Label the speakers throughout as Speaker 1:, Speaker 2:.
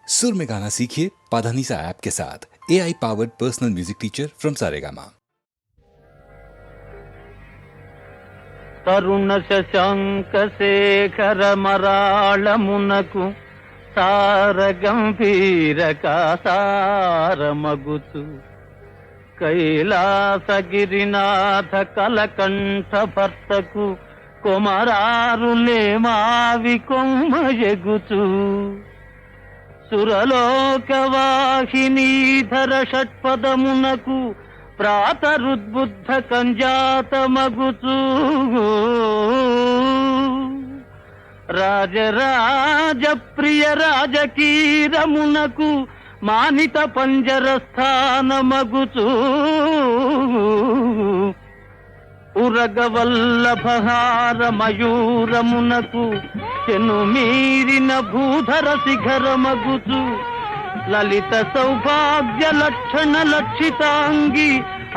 Speaker 1: सुर में गाना सीखिए पाधानीसा ऐप के साथ। AI powered personal music teacher from Saregama.
Speaker 2: Taruna Shashanka Sekhara మరాళమునకు సార గంభీర కాసారమగుచు కైలాసగిరినాథ కలకంఠ భర్తకు కొమరారులే మావి కొమ్మయగుచు సురలోకవాహినీధర షట్పదమునకు ప్రాతరుద్బుద్ధ కంజాతమగుచు రాజరాజ ప్రియ రాజకీరమునకు మానిత పంజర స్థానమగుచు ఉరగవల్లభహార మయూరమునకు చెను మీరిన భూధర శిఖరమగుచు లలిత సౌభాగ్య లక్షణ లక్షితాంగి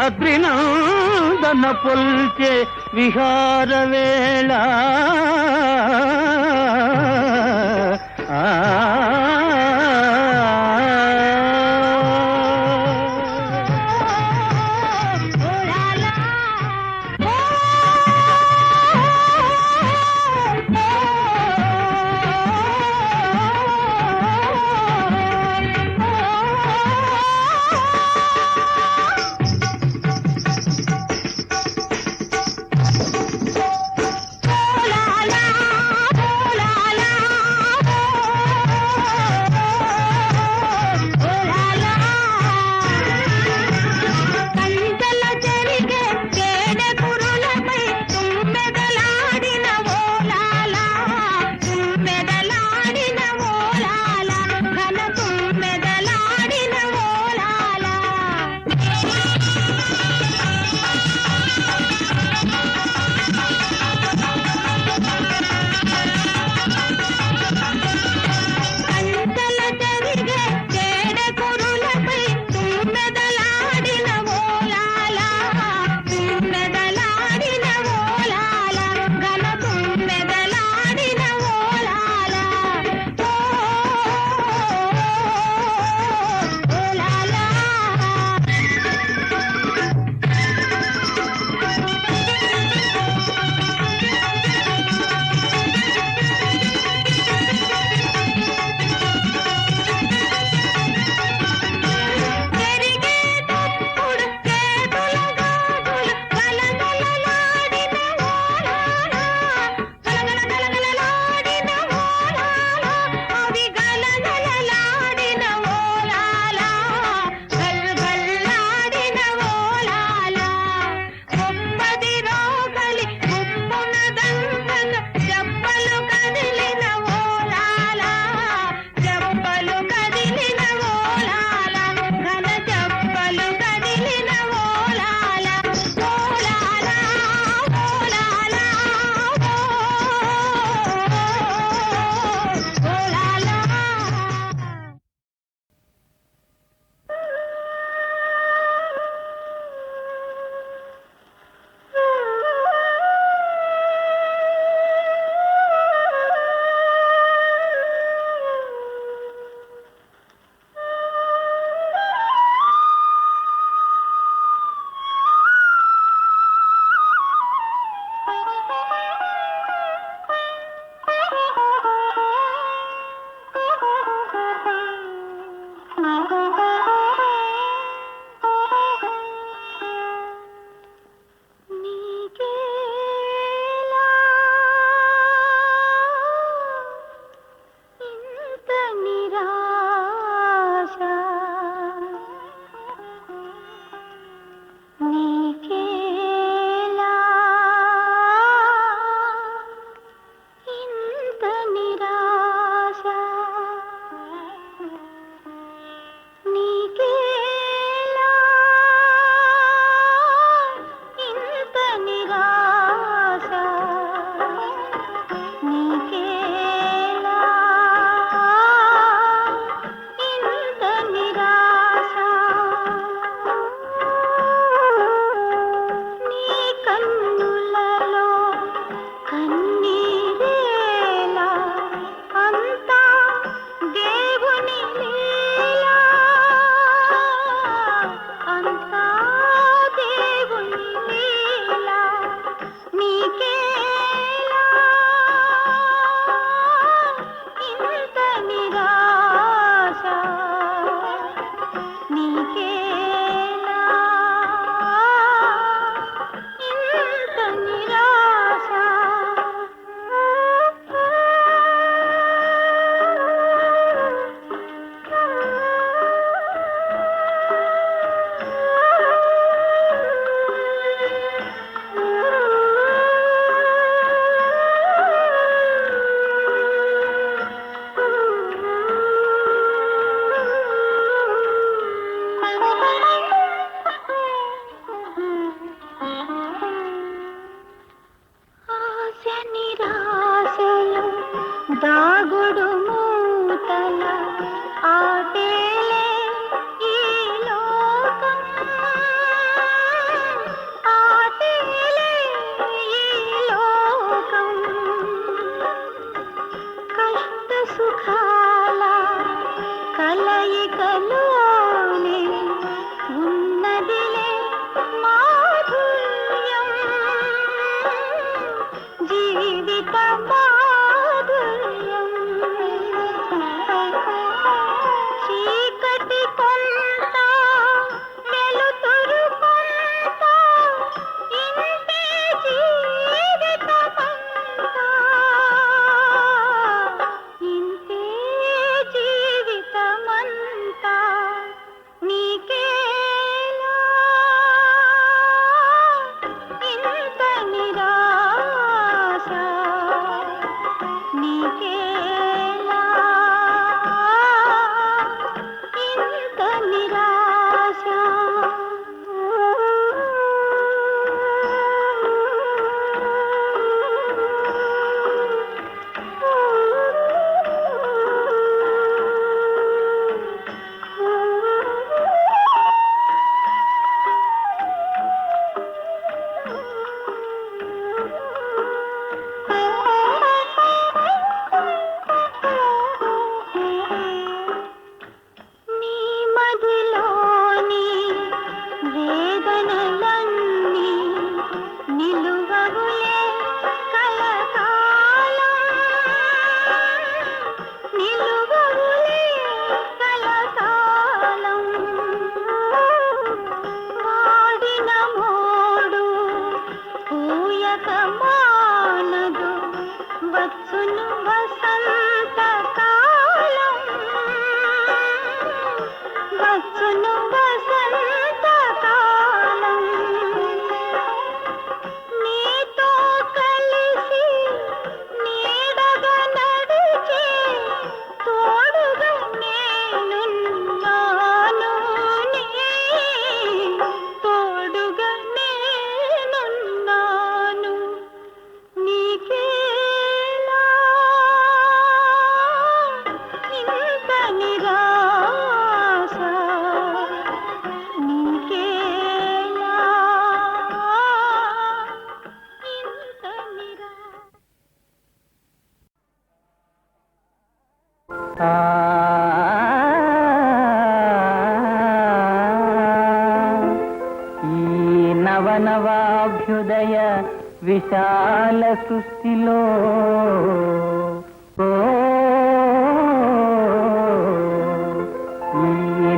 Speaker 2: అద్రినందన పొల్చే విహార వేళ
Speaker 3: మాటలోనే ఉన్నదిలే మాధుర్యం జీవిత మాధుర్యం చీకటి కొంత వెలుతురు కొంత ఇంతే జీవితమంతా ఇంతే జీవితమంతా నీకేలా ఇంత నిరాశ నీకేలా ఇంత నిరాశ నీ మదిలోని వేదనలన్నీ నిలువవులే కలకాలం నిలువవులే కలకాలం వాడిన మోడు పూయక మానదు వచ్చును వసంతకాలం వచ్చును వసంతకాలం నీతో కలిసి నీడగా నడిచే తోడుగా నేనున్నాను తోడుగా నేనున్నాను నీకేలా ఇంత నిరాశ నీకేలా ఇంత నిరాశ
Speaker 2: ఈ నవనవాభ్యుదయ విశాల సృష్టిలో ఈ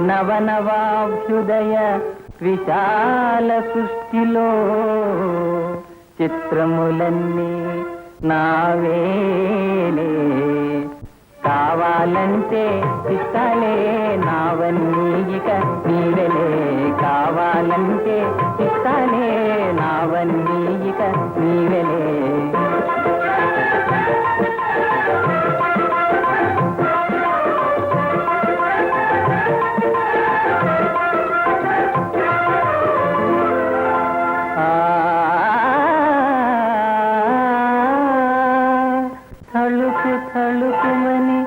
Speaker 2: నవనవాభ్యుదయ విశాల సృష్టిలో చిత్రములన్నీ నావేలే కావాలంటే ఇస్తాలే నావన్నీ ఇక నీవెలే కావాలంటే ఇస్తాలే నావన్నీ ఇక నీవెలే తళుకు తళుకుమని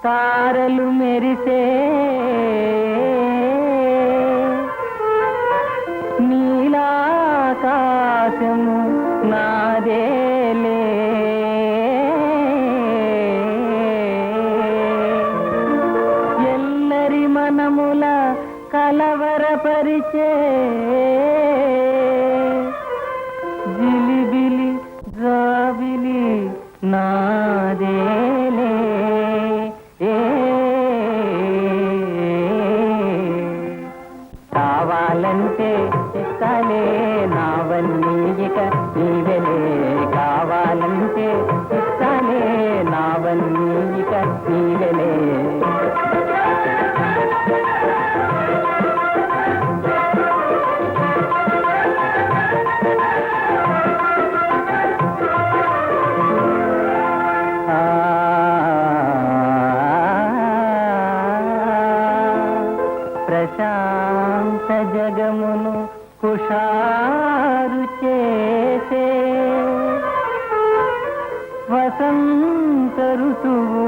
Speaker 2: తారలు మెరిసే నీలాకాశము నాదేలే ఎల్లరి మనముల కలవరపరిచే జిలిబిలి జాబిలి నాదేలే కావాలంటే ఇస్తాలే నావన్నీ ఇక నీవెలే కావాలంటే ఇస్తాలే నావన్నీ ఇక నీవెలే ప్రశాంత జగమును కుషారు చేసే వసంత ఋతువు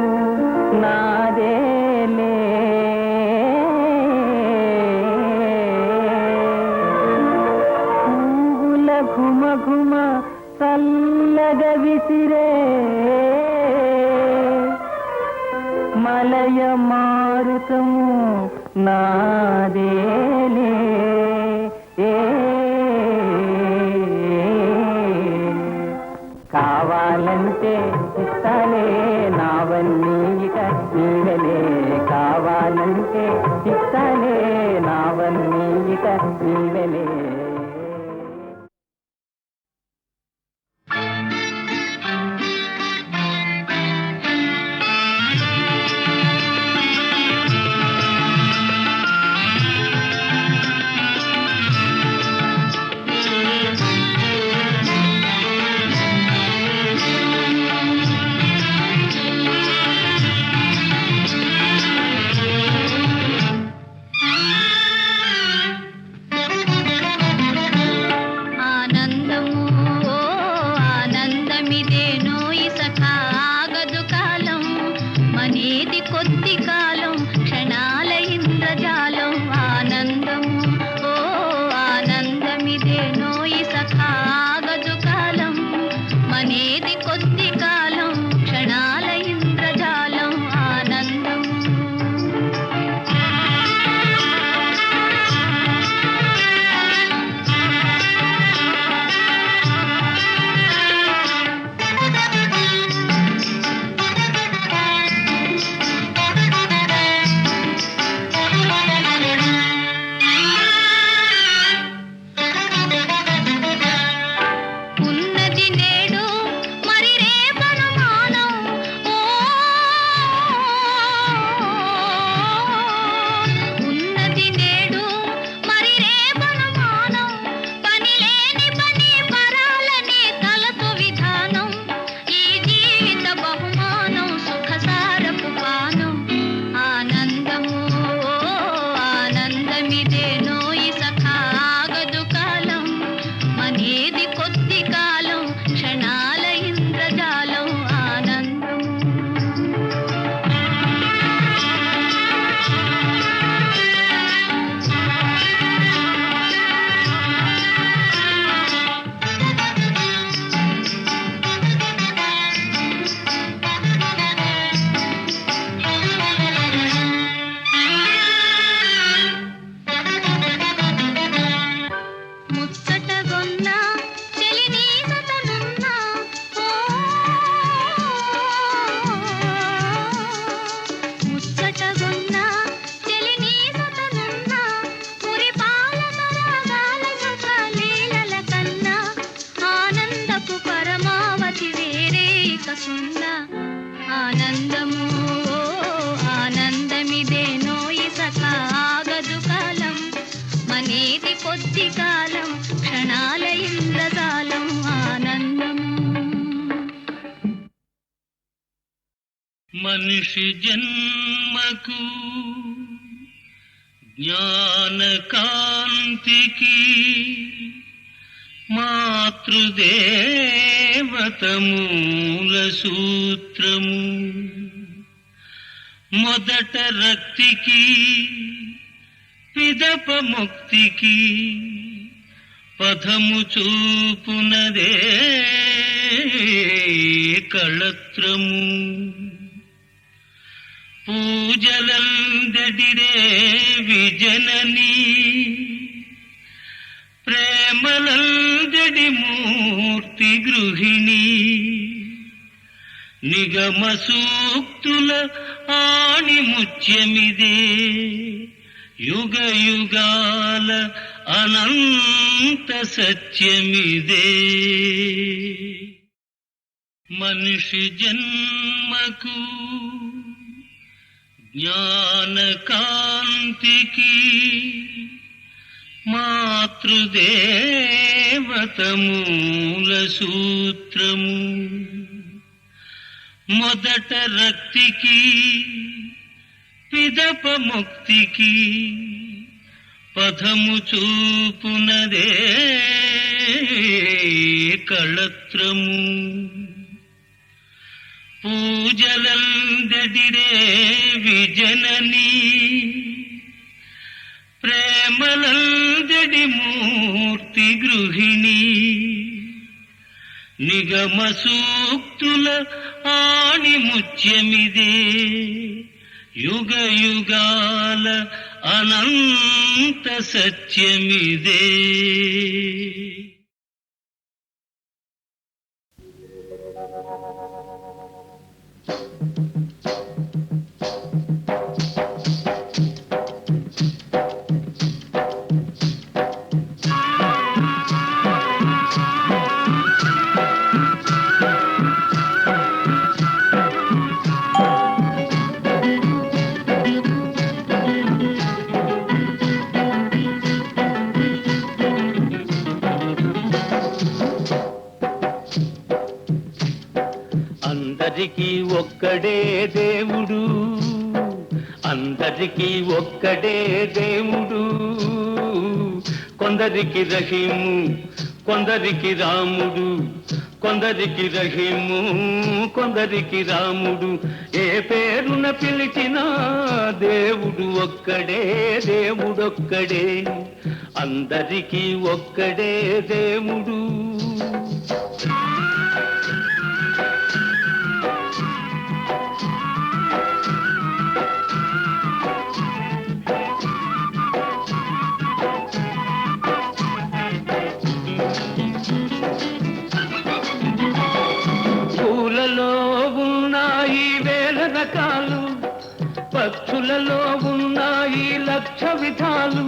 Speaker 2: నాదేలే పువ్వుల ఘుమ ఘుమ చల్లగా విసిరే మలయ మారుతము నాదేలే కావాలంటే ఇస్తాలే నావన్నీ ఇక నీవెలే కావాలంటే ఇస్తాలే నావన్నీ ఇక నీవెలే
Speaker 4: మనిషి జన్మకు జ్ఞాన కాంతికి మాతృదేవత మూల సూత్రము మొదట రక్తికి పిదప ముక్తికి పథము చూపునదే కళత్రము పూజలందడిరే విజనని ప్రేమలందడి మూర్తి గృహిణి నిగమ సూక్తుల ఆణిముత్యమిదే యుగ యుగాల అనంత సత్యమిదే మనిషి జన్మకు జ్ఞాన కాంతికి మాతృదేవత మూల సూత్రము మొదట రక్తికి పిదప ముక్తికి పథము చూపునదే కళత్రము పూజలందడిరే విజనని ప్రేమలందడి మూర్తి గృహిణి నిగమ సూక్తుల ఆణిముత్యమిదే యుగ యుగాల అనంత సత్యమిదే. అందరికీ ఒక్కడే దేవుడు, అందరికీ ఒక్కడే దేవుడు. కొందరికి రహీము, కొందరికి రాముడు, కొందరికి రహీము, కొందరికి రాముడు. ఏ పేరున పిలిచినా దేవుడు ఒక్కడే, దేవుడొక్కడే. అందరికీ ఒక్కడే దేవుడు. పూలలో ఉన్నాయి వేల రకాలు, పక్షులలో ఉన్నాయి లక్ష విధాలు.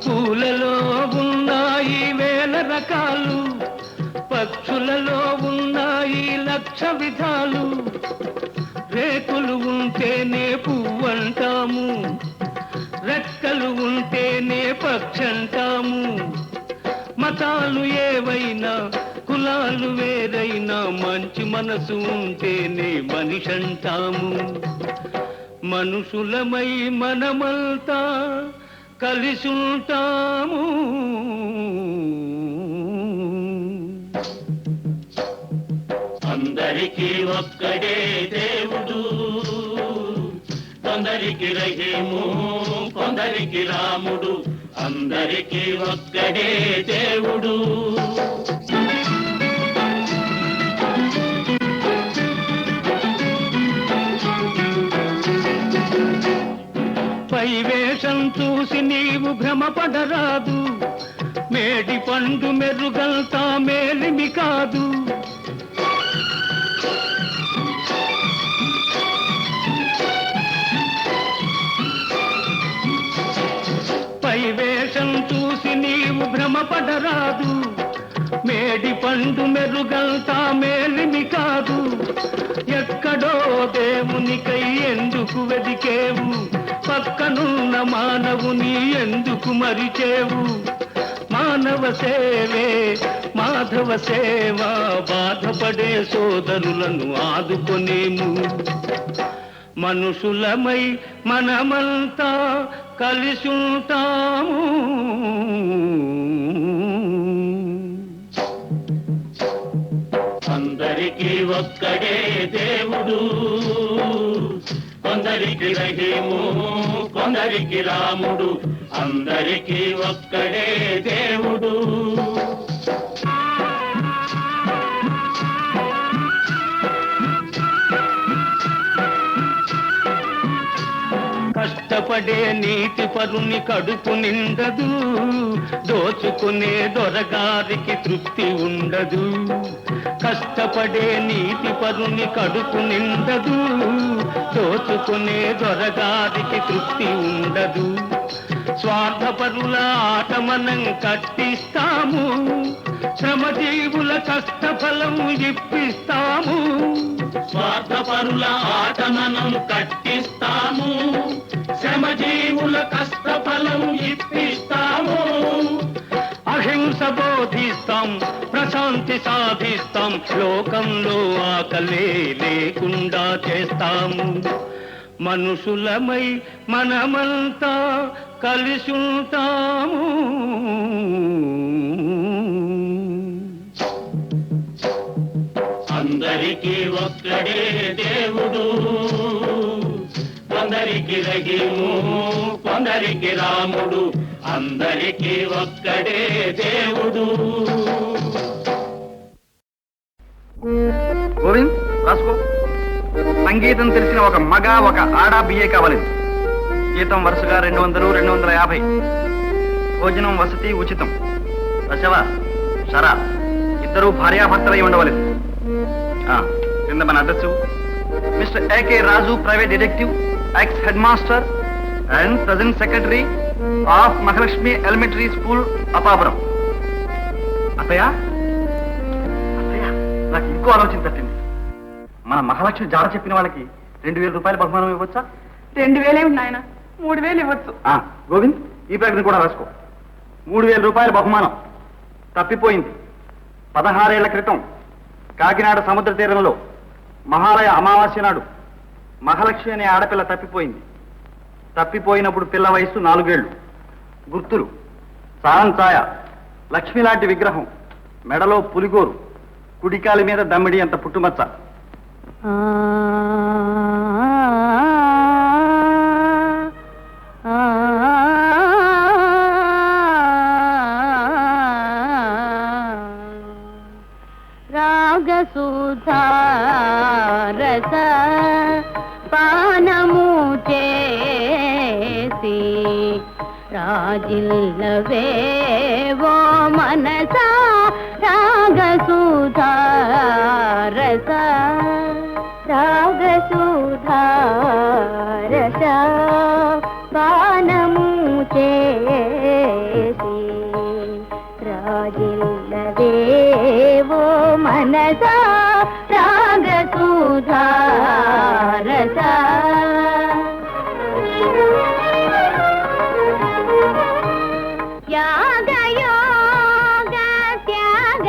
Speaker 4: పూలలో ఉన్నాయి వేల రకాలు, పక్షులలో ఉన్నాయి లక్ష విధాలు. రేకులు ఉంటేనే పువ్వంటాము, రెక్కలు ఉంటేనే పక్షంటాము. మతాలు ఏవైనా కులాలు వేరైనా మంచి మనసు ఉంటేనే మనిషంటాము. మనుషులమై మనమంతా కలిసుంటాము. అందరికీ ఒక్కడే దేవుడు, కొందరికి రహీము, కొందరికి రాముడు. అందరికీ ఒక్కడే దేవుడు. పై వేషం చూసి నీవు భ్రమపడరాదు, మేడి పండు మెరుగంతా మేలిమి కాదు. పై వేషం చూసి నీవు భ్రమపడరాదు, మేడి పండు మెరుగంతా మేలిమి కాదు. ఎక్కడో దేవునికై ఎందుకు వెదికేవు, పక్కనున్న మానవుని ఎందుకు మరిచేవు. మానవ సేవే మాధవ సేవ, బాధపడే సోదరులను ఆదుకొనేము. మనుషులమై మనమంతా కలిసుంటాము. అందరికీ ఒక్కడే దేవుడు, కొందరికి రహీము, కొందరికి రాముడు. అందరికీ ఒక్కడే దేవుడు. కష్టపడే నీతి పరుని కడుపు నిండదు, దోచుకునే దొరగారికి తృప్తి ఉండదు. కష్టపడే నీతి పరుని కడుపు నిండదు, దోచుకునే దొరగారికి తృప్తి ఉండదు. స్వార్థపరుల ఆట మనం కట్టిస్తాము, శ్రమజీవుల కష్టఫలం ఇప్పిస్తాము. స్వార్థపరుల ఆట మనం కట్టిస్తాము, శ్రమజీవుల కష్టఫలం ఇప్పిస్తాము. అహింస బోధిస్తాం, ప్రశాంతి సాధిస్తాం, లోకంలో ఆకలే లేకుండా చేస్తాము. మనుషులమై మనమంతా కలిసుంటాము. అందరికీ ఒక్కడే దేవుడు, కొందరికి రహీము, కొందరికి రాముడు. అందరికీ ఒక్కడే దేవుడు.
Speaker 5: సంగీతం తెలిసిన ఒక మగ ఒక ఆడ బిఏ కావాలి. జీతం వరుసగా 200, 250. భోజనం వసతి ఉచితం. రసవ షరా ఇద్దరు భార్యాభర్తలై ఉండవలేదు. కింద మన address mister AK Raju, private detective, ex head master and present secretary of Mahalakshmi elementary school, Apapuram. అత్తయ్య నాకు ఇంకో ఆలోచన తట్టింది. మన మహాలక్ష్మి జాడ చెప్పిన వాళ్ళకి 2000 రూపాయలు బహుమానం ఇవ్వచ్చా?
Speaker 6: 2000 ఏమిటి నాయన, 3000 ఇవ్వచ్చు.
Speaker 5: గోవింద్, ఈ ప్రకటన కూడా రాసుకో. 3000 రూపాయల బహుమానం. తప్పిపోయింది. 16 ఏళ్ల క్రితం కాకినాడ సముద్ర తీరంలో మహాలయ అమావాస్య నాడు మహాలక్ష్మి అనే ఆడపిల్ల తప్పిపోయింది. తప్పిపోయినప్పుడు పిల్ల వయస్సు 4 ఏళ్లు. గుర్తులు: సారం ఛాయ, లక్ష్మి లాంటి విగ్రహం, మెడలో పులిగోరు, కుడికాలి మీద దమ్మిడి అంత పుట్టుమచ్చ.
Speaker 3: రాగసుధారస పానము చేసి రాజిల్లవేవో మనసా. రాగసుధారస రాగసుధారస పానము చేసి రాజిల్లవేవో మనసా. రాగసుధారస యాగయోగ త్యాగ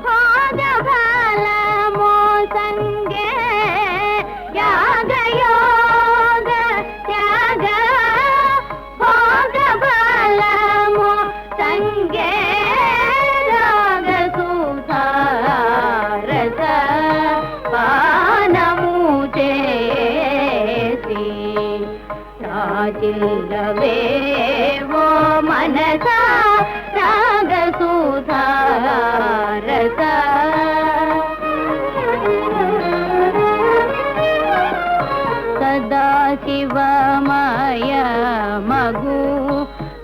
Speaker 3: భోగ ఫలమో సంగే. యాగయోగ త్యాగ భోగ ఫలమో సంగే. రాగసుధారస పానము చేసి రాజిల్లవేవో మనసా. రాగసుధారస సదాశివమయ మగు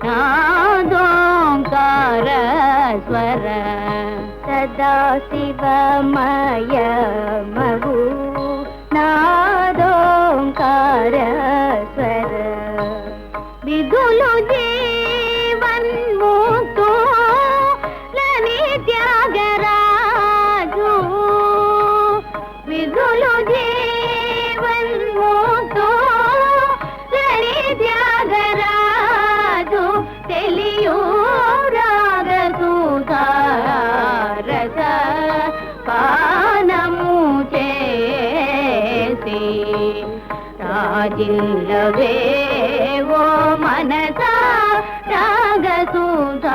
Speaker 3: నాదోంకార స్వర. సదాశివమయ మగు నాదోంకార స్వర. విధులు జీవన్ముక్తో లని త్యాగరాజు. విధులు జీవన్ముక్తో లని త్యాగరాజు. తెలియు రాగసుధారస పానము చేసి రాజిల్లవేవో మనసా. రాగసుధారస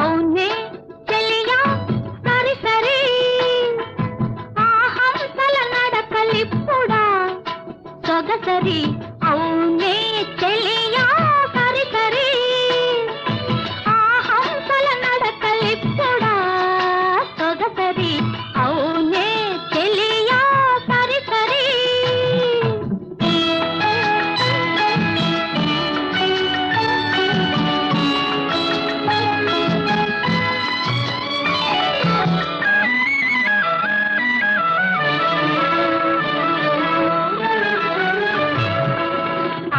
Speaker 3: అవునే చెలియా సరి సరి ఆహంసల నడకలిప్పుడా సొగసరి. అవునే చెలియా సరి సరి ఆహంసల నడకలిప్పుడా సొగసరి. అవునే చెలియా సరి సరి.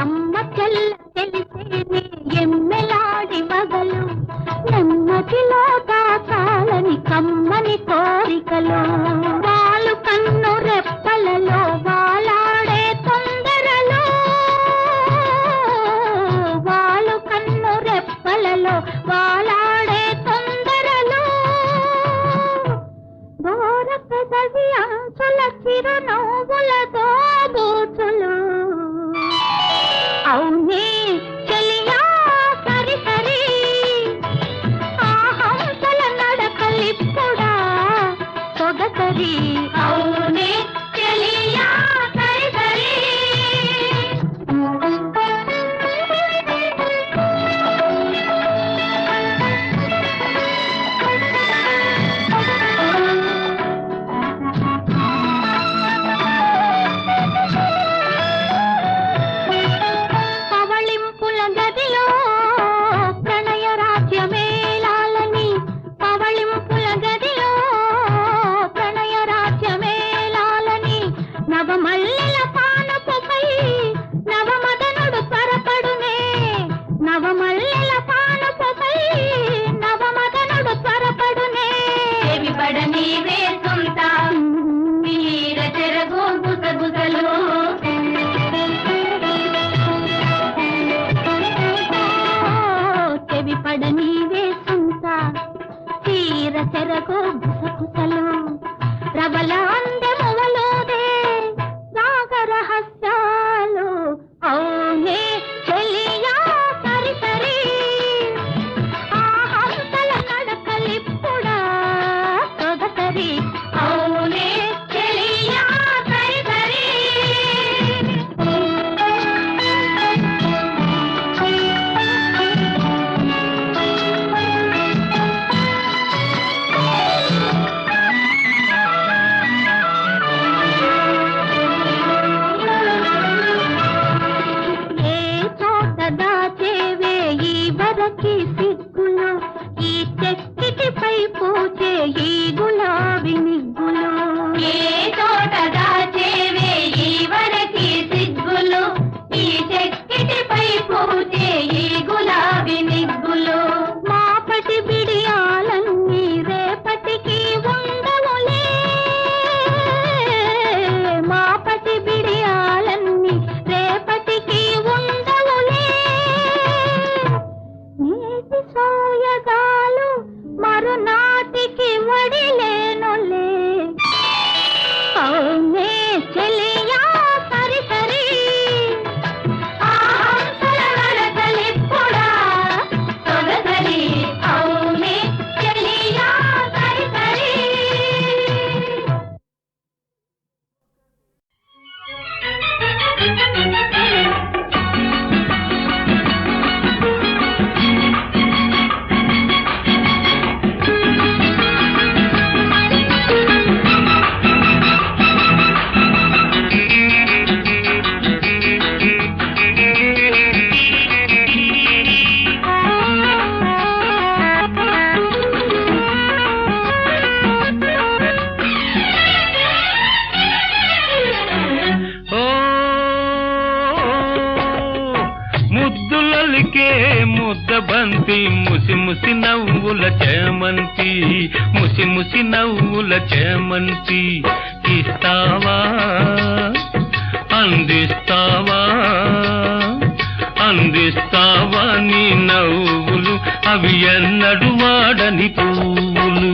Speaker 3: అమ్మ చెల్ల తెలిసేనే ఎమ్మెలాడి మగలు నెమ్మదిలో దాచాలని కమ్మని కోరికలు. వాలు కన్ను రెప్పలలో వాలాడే తొందరలో. వాలు కన్ను రెప్పలలో వాలాడే తొందరలో. దూర పెదవి అంచుల చిరునవ్వులతో దూచులు. అవునే చెలియా సరి సరి ఆహంసల నడకలిప్పుడా సొగసరి. అవునే చెలియా సరి సరి నీవే సొంత తీర చెరగు గుసగుసలు చెవి పడ నీవే సొంత తీర చెరగు గుసగుసలు ప్రబల అందమువలోదే రాగ రహస్యాలు అవునే చెలియా సరి సరి ఆ హంసల నడకలిప్పుడా సొగసరి అవునే చెలియా సరి సరి దాచేవే ఈ వరకి సిగ్గులు ఈ చెక్కిటిపై పూచే ఈ గులాబీ నిగ్గులు ఏ తోట దాచేవే ఈ వరకి సిగ్గులు ఈ చెక్కిటిపై పూచే ఈ గులాబీ నిగ్గులు మాపటి బిడియాలన్నీ రేపటికి ఉండవులే మాపటి బిడియాలన్నీ రేపటికి ఉండవులే నీటి సోయగాలు మరునాటికి వడిలేనులే అవునే చెలియా సరి సరి ఆ హంసల నడకలిప్పుడా సొగసరి అవునే చెలియా సరి సరి
Speaker 4: ఓ ముద్దులలికే ముద్ద బంతి ముసి ముసి నవ్వుల చేమంతి ముసి ముసి నవ్వుల చేమంతి ఇస్తావా అందిస్తావా అందిస్తావా నీ నవ్వులు అవి ఎన్నడు వాడని పువ్వులు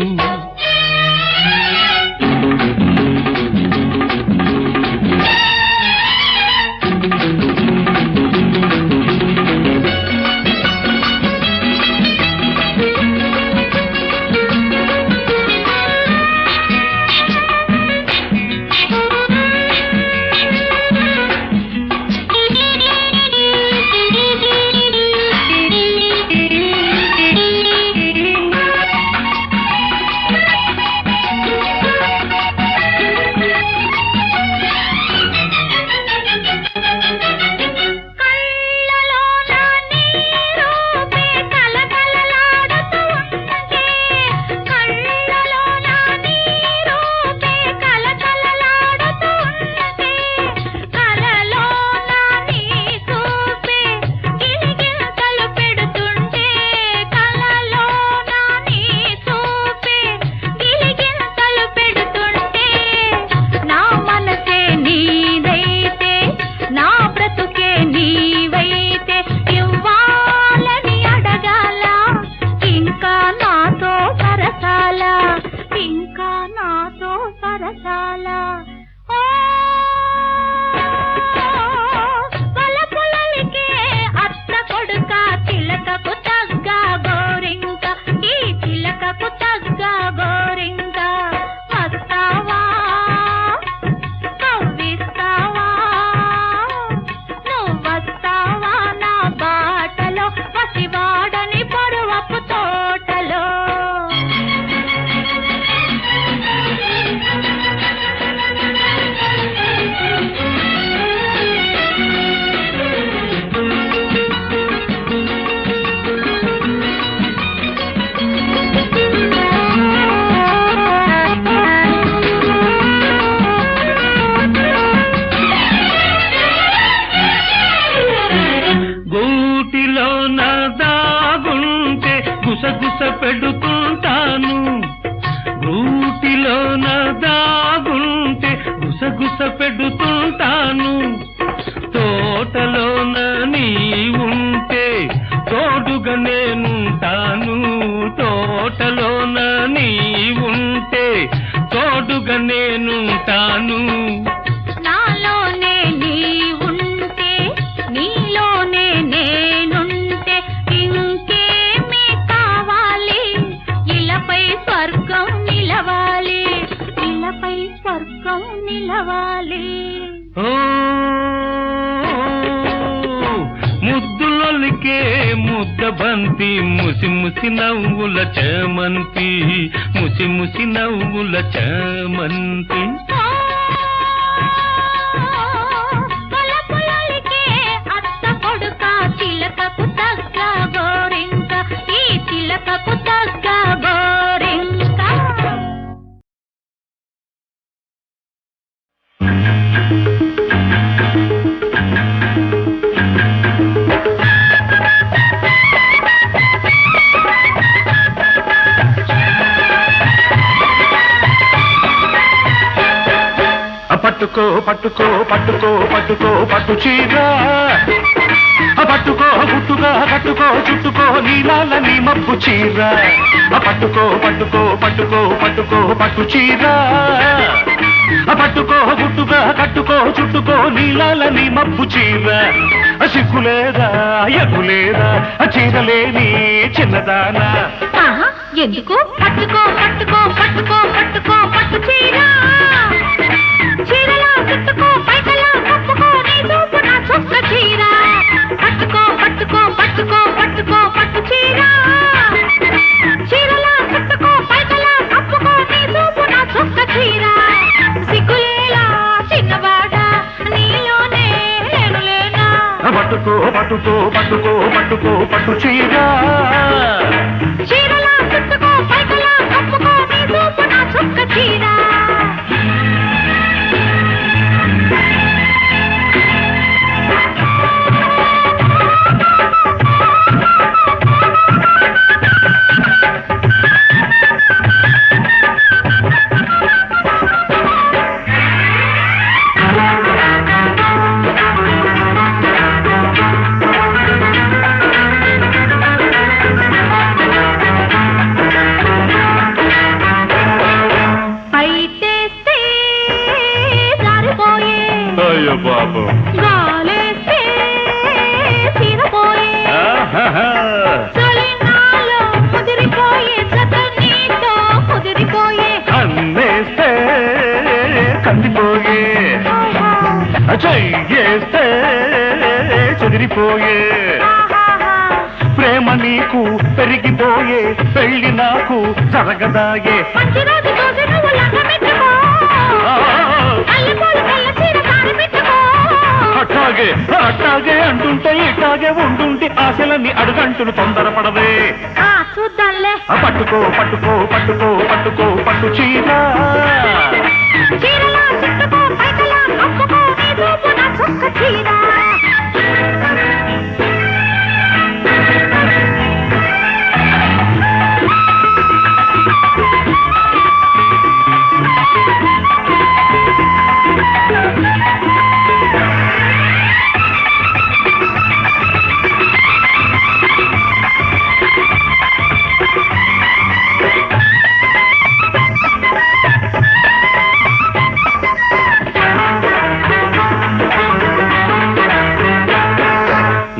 Speaker 4: గుసగుస పెడుతుంటాను. నేనుంటాను.
Speaker 3: నాలోనే నీ ఉంటే నీలోనే నేనుంటే ఇంకేమి కావాలి? ఇలపై స్వర్గం నిలవాలి, ఇలపై స్వర్గం నిలవాలి.
Speaker 4: ఓ ముద్దులొలికే ముద్ద బంతి, ముసి ముసి నవ్వుల చేమంతి, ముసి ముసి నవ్వుల చేమంతి.
Speaker 3: పొలపులలికే అత్త కొడుక, చిలకకు తగ్గ గోరింక, ఈ చిలకకు తగ్గ గోరింక.
Speaker 4: పట్టుకో పట్టుకో పట్టుకో పట్టుకో పట్టు చీర, పట్టుకో గుట్టుగా కట్టుకో చుట్టుకో నీలాల నీ మబ్బు చీర. పట్టుకో పట్టుకో పట్టుకో పట్టుకో పట్టు చీర, పట్టుకో గుట్టుగా కట్టుకో చుట్టుకో నీలాల నీ మబ్బు చీర. సిగ్గులేదా ఎగులేదా చీరలేని చిన్నదానా?
Speaker 3: ఎందుకు? పట్టుకో పట్టుకో పట్టుకో పట్టుకో పట్టు చీర, చీరలా చుట్టుకో పైకలా కప్పుకో, నీ చూపు నా చొక్క చీర. పట్టుకో పట్టుకో పట్టుకో పట్టుకో పట్టు చీర, చీరలా చుట్టుకో పైకలా కప్పుకో, నీ చూపు నా చొక్క చీర. సిగ్గులేలా చిన్నవాడా నీలోనే నేను లేనా?
Speaker 4: పట్టుకో పట్టుకో పట్టుకో పట్టుకో పట్టు చీర,
Speaker 3: చీరలా చుట్టుకో పైకలా కప్పుకో, నీ చూపు నా చొక్క చీర. పైటేస్తే జారిపోయే,
Speaker 4: అయ్యో బాబు
Speaker 3: గాలేస్తే తీరపోయే, చలినాలో ముదిరిపోయే, జత నీతో ముదిరిపోయే,
Speaker 4: అన్నేస్తే కందిపోయే, చెయ్యేస్తే చెదిరిపోయే. ప్రేమ నీకు పెరిగిపోయే, పెళ్లి నాకు జరగదాయే.
Speaker 3: మంచి రోజు చూసి నువ్వు లంగమెట్టుకో, అల్లిపోలు తెల్ల చీర కారి పెట్టుకో.
Speaker 4: అట్టాగే అట్టాగే అంటుంటే ఇట్టాగే ఉంటుంటే ఆశలన్నీ అడుగంటును తొందరపడవే.
Speaker 3: చూద్దాంలే.
Speaker 4: పట్టుకో పట్టుకో పట్టుకో పట్టుకో పట్టు చీర,
Speaker 3: చీరలా చుట్టుకో పైకలా కప్పుకో, నీ చూపు నా చొక్క చీర.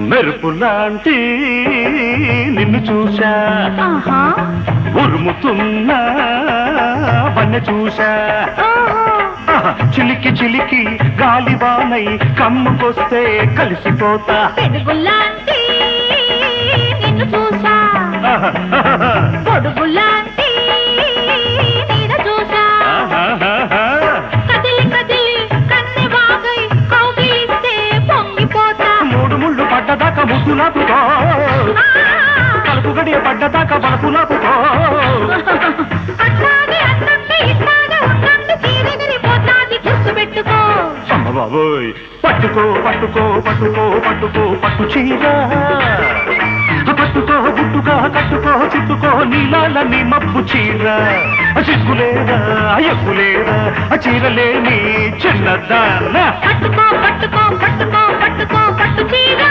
Speaker 4: మెరుపులాంటి నిన్ను చూశా, ఉరుముతున్నా వన్నె చూశా. చిలికి చిలికి గాలివానై కమ్ముకొస్తే కలిసిపోతా.
Speaker 3: పెరుగులాంటి నిన్ను చూసా, పొడుగులాంటి నిన్ను చూసా. కదిలి కదిలి కన్నె వాగై కౌగిలిస్తే పొంగిపోతా.
Speaker 4: మూడు ముళ్ళు పడ్డదాకా ముద్దులాపుకో, కలుపు గడియ పడ్డదాకా బలపులాపుకో.
Speaker 3: అట్లాగే అట్లంటే ఇట్లాగే ఉండండి, తీరెగిరిపోతాది గుర్తుపెట్టుకో.
Speaker 4: అమ్మ బాబోయ్ పట్టుకో పట్టుకో పట్టుకో పట్టుకో పట్టు చీర, పట్టుకో గుట్టుగా కట్టుకో చుట్టుకో నీలాల నీ మబ్బు చీర. సిగ్గులేదా ఎగ్గులేదా చీరలేని చిన్నదాన్న?
Speaker 3: పట్టుకో పట్టుకో పట్టుకో పట్టుకో పట్టు చీర.